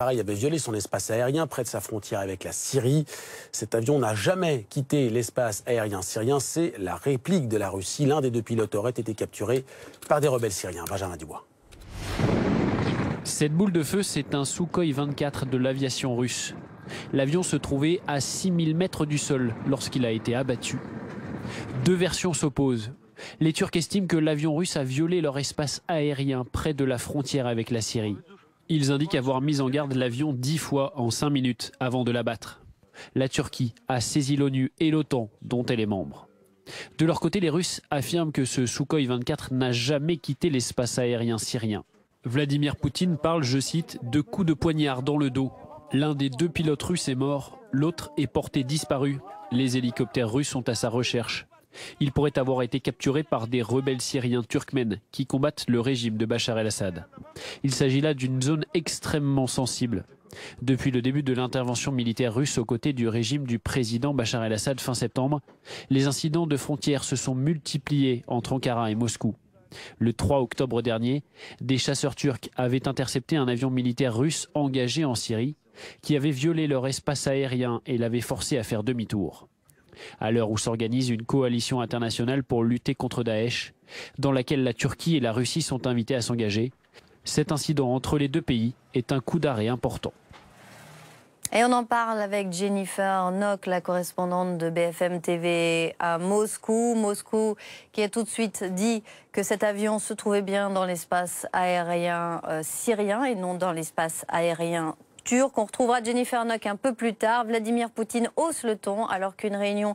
Pareil, avait violé son espace aérien près de sa frontière avec la Syrie. Cet avion n'a jamais quitté l'espace aérien syrien. C'est la réplique de la Russie. L'un des deux pilotes aurait été capturé par des rebelles syriens. Benjamin Dubois. Cette boule de feu, c'est un Sukhoi 24 de l'aviation russe. L'avion se trouvait à 6000 mètres du sol lorsqu'il a été abattu. Deux versions s'opposent. Les Turcs estiment que l'avion russe a violé leur espace aérien près de la frontière avec la Syrie. Ils indiquent avoir mis en garde l'avion 10 fois en 5 minutes avant de l'abattre. La Turquie a saisi l'ONU et l'OTAN, dont elle est membre. De leur côté, les Russes affirment que ce Sukhoi 24 n'a jamais quitté l'espace aérien syrien. Vladimir Poutine parle, je cite, de coups de poignard dans le dos. L'un des deux pilotes russes est mort, l'autre est porté disparu. Les hélicoptères russes sont à sa recherche. Il pourrait avoir été capturé par des rebelles syriens turkmènes qui combattent le régime de Bachar el-Assad. Il s'agit là d'une zone extrêmement sensible. Depuis le début de l'intervention militaire russe aux côtés du régime du président Bachar el-Assad fin septembre, les incidents de frontières se sont multipliés entre Ankara et Moscou. Le 3 octobre dernier, des chasseurs turcs avaient intercepté un avion militaire russe engagé en Syrie qui avait violé leur espace aérien et l'avait forcé à faire demi-tour. À l'heure où s'organise une coalition internationale pour lutter contre Daesh, dans laquelle la Turquie et la Russie sont invitées à s'engager, cet incident entre les deux pays est un coup d'arrêt important. Et on en parle avec Jennifer Nock, la correspondante de BFM TV à Moscou. Moscou qui a tout de suite dit que cet avion se trouvait bien dans l'espace aérien syrien et non dans l'espace aérien turc. On retrouvera Jennifer Nock un peu plus tard. Vladimir Poutine hausse le ton alors qu'une réunion